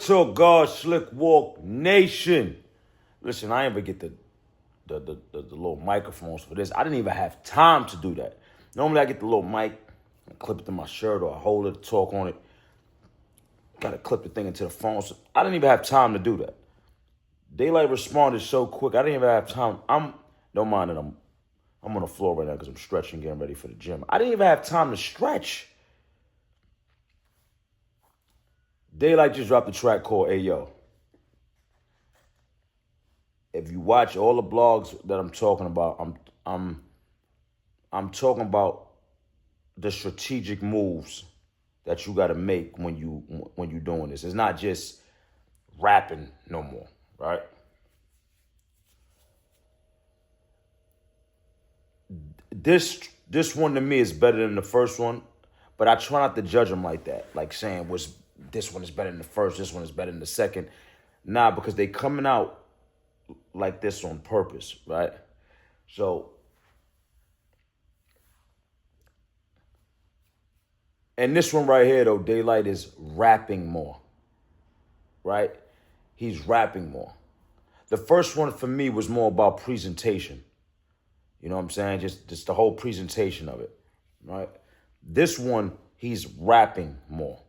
To God, Slick Walk Nation. Listen, I didn't even get the little microphones for this. I didn't even have time to do that. Normally, I get the little mic and clip it to my shirt or I hold it to talk on it. Gotta clip the thing into the phone. So I didn't even have time to do that. Daylyt responded so quick. I didn't even have time. Don't mind that I'm on the floor right now because I'm stretching, getting ready for the gym. I didn't even have time to stretch. Daylyt just dropped a track called Ayo. If you watch all the blogs that I'm talking about, I'm talking about the strategic moves that you got to make when you doing this. It's not just rapping no more, right? This one to me is better than the first one, but I try not to judge them like that, like saying this one is better than the first, this one is better than the second. Nah, because they coming out like this on purpose, right? So, and this one right here though, Daylyt is rapping more, right? He's rapping more. The first one for me was more about presentation. You know what I'm saying? Just the whole presentation of it, right? This one, he's rapping more.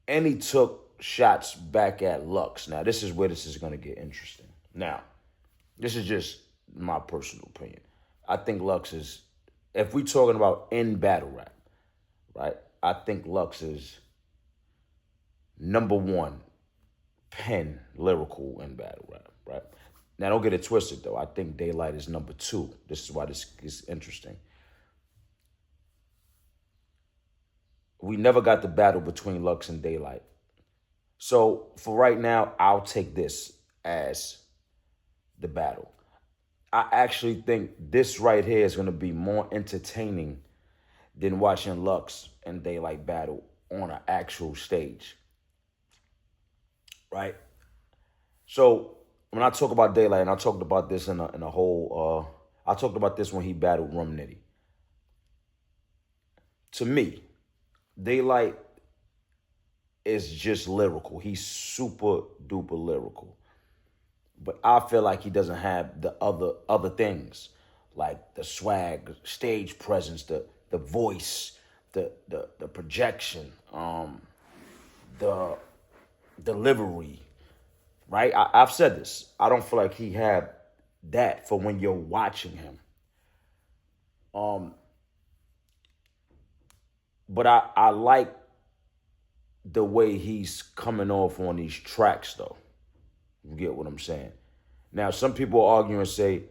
And he took shots back at Lux. Now, this is where this is going to get interesting. Now, this is just my personal opinion. I think Lux is, if we're talking about in battle rap, right? I think Lux is number one pen lyrical in battle rap, right? Now, don't get it twisted, though. I think Daylyt is number two. This is why this is interesting. We never got the battle between Lux and Daylyt. So, for right now, I'll take this as the battle. I actually think this right here is going to be more entertaining than watching Lux and Daylyt battle on an actual stage, right? So, when I talk about Daylyt, and I talked about this in a whole, I talked about this when he battled Rum Nitty. To me, Daylyt is just lyrical. He's super duper lyrical. But I feel like he doesn't have the other things, like the swag, stage presence, the voice, the projection, the delivery. Right? I've said this. I don't feel like he had that for when you're watching him. But I like the way he's coming off on these tracks, though. You get what I'm saying? Now, some people argue and say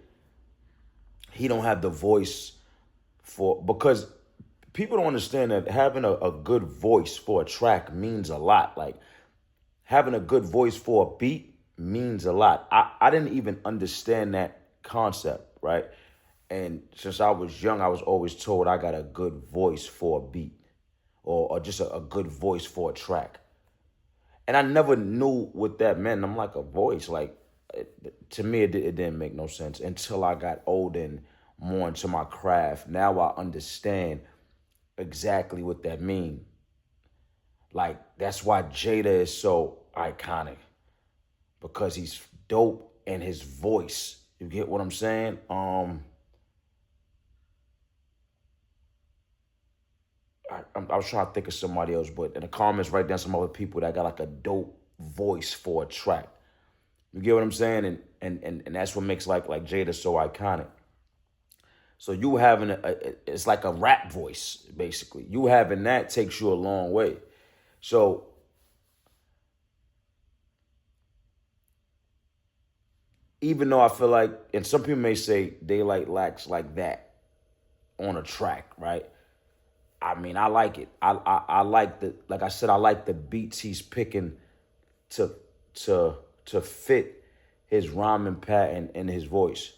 he don't have the voice because people don't understand that having a good voice for a track means a lot. Like, having a good voice for a beat means a lot. I didn't even understand that concept, right? And since I was young, I was always told I got a good voice for a beat or just a good voice for a track. And I never knew what that meant. I'm like, a voice? Like, to me, it didn't make no sense until I got older and more into my craft. Now I understand exactly what that means. Like, that's why Jada is so iconic. Because he's dope in his voice. You get what I'm saying? I was trying to think of somebody else, but in the comments, write down some other people that got like a dope voice for a track. You get what I'm saying? And that's what makes like Jada so iconic. So you having it's like a rap voice, basically. You having that takes you a long way. So even though I feel like, and some people may say Daylyt lacks like that on a track, right? I mean, I like it. I like like I said, I like the beats he's picking to fit his rhyming pattern and his voice.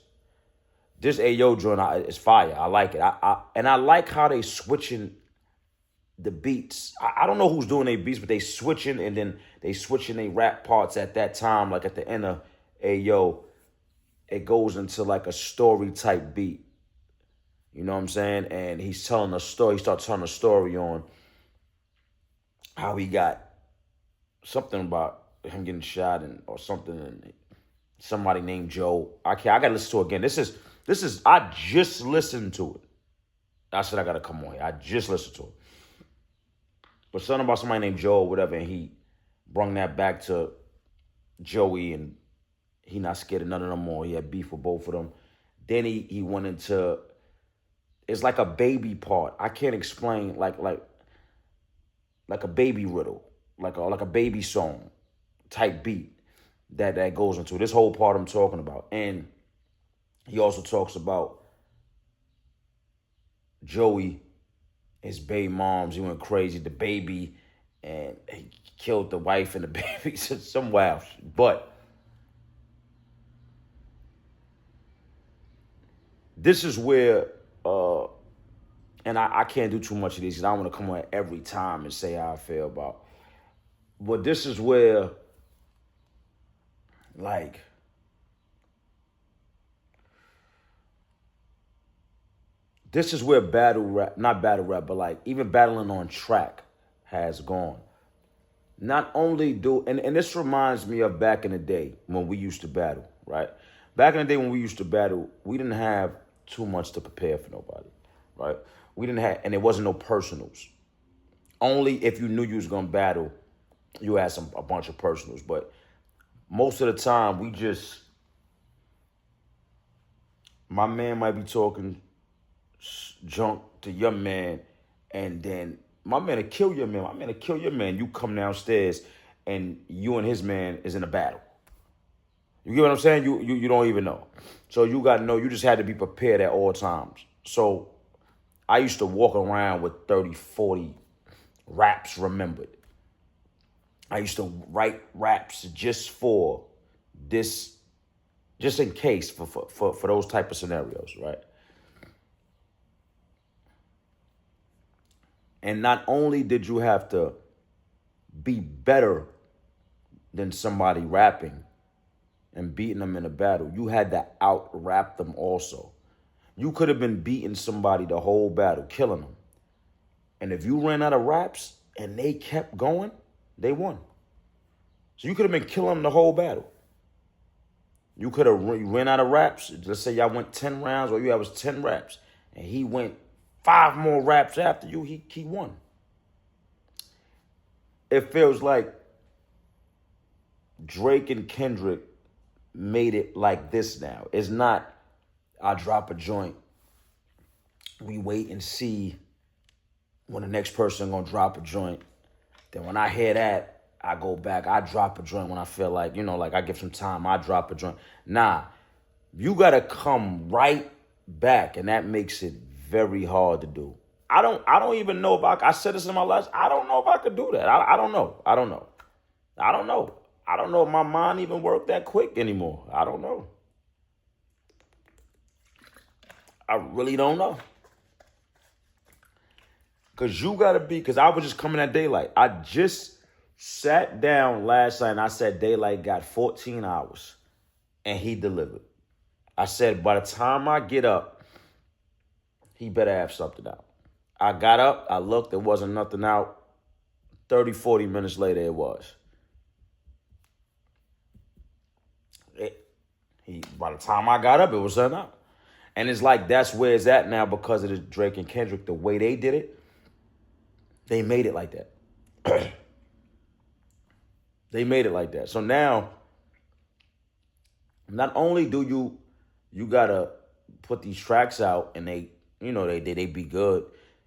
This Ayo joint is fire. I like it. And I like how they switching the beats. I don't know who's doing their beats, but they switching and then they switching their rap parts at that time, like at the end of Ayo. It goes into like a story type beat. You know what I'm saying? And he's telling a story. He starts telling a story on how he got something about him getting shot or something, and somebody named Joe. I gotta listen to it again. This is I just listened to it. I said I gotta come on here. I just listened to it. But something about somebody named Joe or whatever, and he brung that back to Joey, and he not scared of none of them more. He had beef with both of them. Then he went into, it's like a baby part. I can't explain, like a baby riddle, like a baby song type beat that goes into this whole part I'm talking about. And he also talks about Joey, his baby moms. He went crazy, the baby, and he killed the wife and the baby. Some wild shit. But this is where, and I can't do too much of these because I don't want to come on every time and say how I feel about. But this is where, like, this is where battle rap, not battle rap, but like even battling on track has gone. Not only and this reminds me of back in the day when we used to battle, right? Back in the day when we used to battle, we didn't have too much to prepare for nobody, right? We didn't have, and it wasn't no personals. Only if you knew you was gonna battle, you had a bunch of personals. But most of the time, my man might be talking junk to your man, and then my man will kill your man. My man will kill your man. You come downstairs, and you and his man is in a battle. You get what I'm saying? You don't even know. So you got to know, you just had to be prepared at all times. So I used to walk around with 30, 40 raps remembered. I used to write raps just for this, just in case for those type of scenarios, right? And not only did you have to be better than somebody rapping and beating them in a battle, you had to out-rap them also. You could have been beating somebody the whole battle, killing them. And if you ran out of raps and they kept going, they won. So you could have been killing them the whole battle. You could have ran out of raps. Let's say y'all went 10 rounds, or you had was 10 raps, and he went 5 more raps after you, he won. It feels like Drake and Kendrick made it like this now. It's not, I drop a joint, we wait and see when the next person gonna drop a joint. Then when I hear that, I go back, I drop a joint when I feel like, like I give some time, I drop a joint. Nah, you gotta come right back, and that makes it very hard to do. I don't even know if I said this in my last, I don't know if I could do that. I don't know. I don't know if my mind even worked that quick anymore. I don't know. I really don't know. Because I was just coming at Daylyt. I just sat down last night and I said Daylyt got 14 hours and he delivered. I said, by the time I get up, he better have something out. I got up, I looked, there wasn't nothing out. 30, 40 minutes later, it was. By the time I got up, it was something out. And it's like that's where it's at now because of the Drake and Kendrick. The way they did it, they made it like that. They made it like that. So now, not only do you gotta put these tracks out and they be good,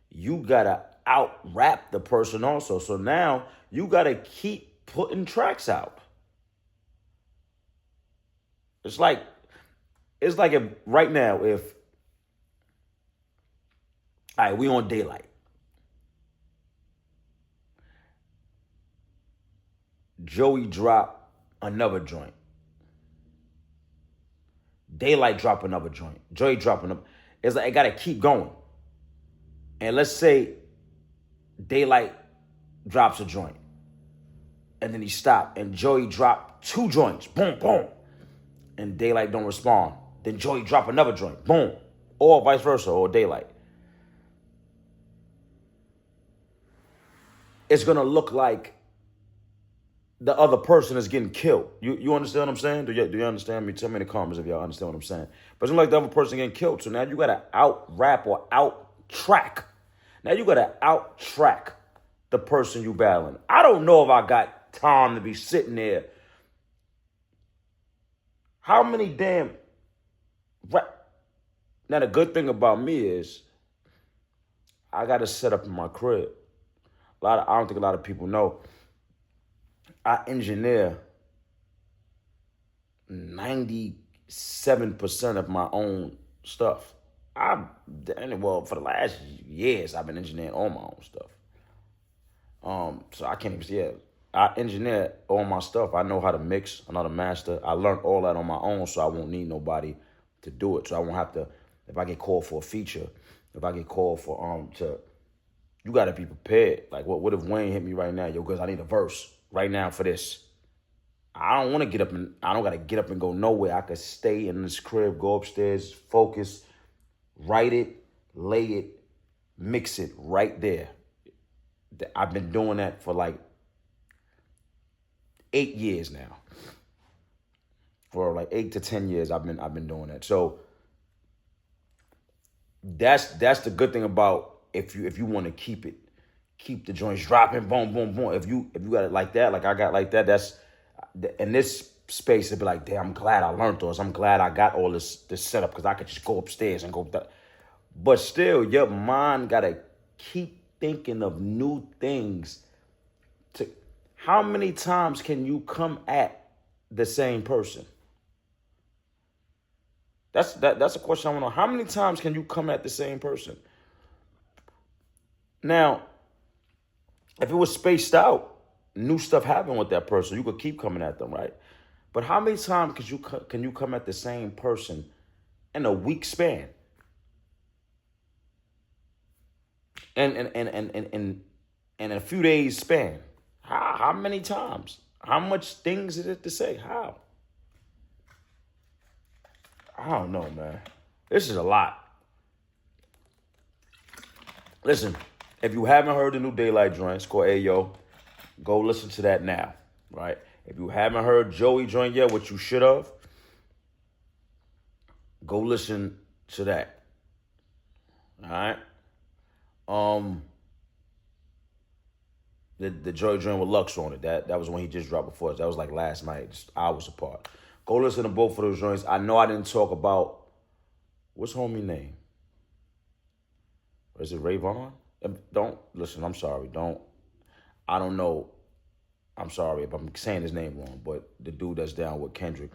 you gotta out-rap the person also. So now you gotta keep putting tracks out. It's like if right now, all right, we on Daylyt. Joey drop another joint. Daylyt drop another joint. Joey drop another. It's like, I gotta keep going. And let's say Daylyt drops a joint. And then he stopped. And Joey dropped 2 joints. Boom, boom. And Daylyt don't respond. Then Joey drop another joint. Boom. Or vice versa, or Daylyt. it's gonna look like the other person is getting killed. You understand what I'm saying? Do you understand me? Tell me in the comments if y'all understand what I'm saying. But it's like the other person getting killed. So now you gotta out rap or out track. Now you gotta out track the person you battling. I don't know if I got time to be sitting there. How many damn rap? Now the good thing about me is I got to set up in my crib. I don't think a lot of people know. I engineer 97% of my own stuff. Well, for the last years, I've been engineering all my own stuff. So I can't even see it. I engineer all my stuff. I know how to mix, I know how to master. I learned all that on my own, so I won't need nobody to do it. So I won't have to, if I get called for a feature, if I get called for, you got to be prepared. Like, what if Wayne hit me right now? Yo, because I need a verse right now for this. I don't want to get up and, I don't got to get up and go nowhere. I could stay in this crib, go upstairs, focus, write it, lay it, mix it right there. I've been doing that for like 8 years now. For like 8 to 10 years, I've been doing that. So that's the good thing about if you want to keep the joints dropping, boom, boom, boom. If you got it like that, like I got like that, that's in this space. It'd be like, damn, I'm glad I learned this. I'm glad I got all this setup because I could just go upstairs and go. But still, your mind gotta keep thinking of new things. How many times can you come at the same person? That's a question I want to know. How many times can you come at the same person? Now, if it was spaced out, new stuff happened with that person. You could keep coming at them, right? But how many times can you come at the same person in a week span? And in a few days span? How many times? How much things is it to say? How? I don't know, man. This is a lot. Listen, if you haven't heard the new Daylyt joint, it's called Ayo. Go listen to that now, right? If you haven't heard Joey joint yet, which you should have, go listen to that. All right? The Joey joint with Lux on it. That was when he just dropped before us. That was like last night, just hours apart. Go listen to both of those joints. I know I didn't talk about, what's homie name? Is it Rayvon? Don't, listen, I'm sorry. I don't know. I'm sorry if I'm saying his name wrong, but the dude that's down with Kendrick.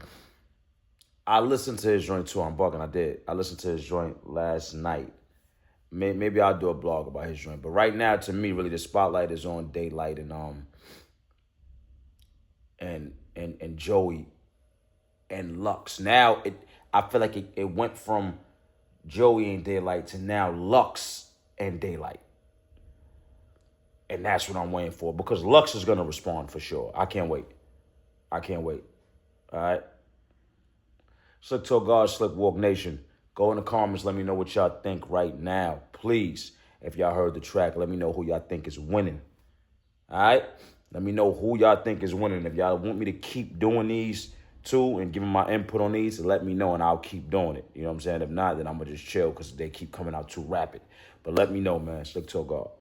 I listened to his joint too. I'm bugging. I did. I listened to his joint last night. Maybe I'll do a blog about his joint. But right now, to me, really, the spotlight is on Daylyt and Joey and Lux. Now, I feel like it went from Joey and Daylyt to now Lux and Daylyt. And that's what I'm waiting for, because Lux is going to respond for sure. I can't wait. All right? Slick Toe God, Slick Walk Nation. Go in the comments. Let me know what y'all think right now. Please, if y'all heard the track, let me know who y'all think is winning. All right? Let me know who y'all think is winning. If y'all want me to keep doing these too and giving my input on these, let me know and I'll keep doing it. You know what I'm saying? If not, then I'm going to just chill because they keep coming out too rapid. But let me know, man. Slick Toe God.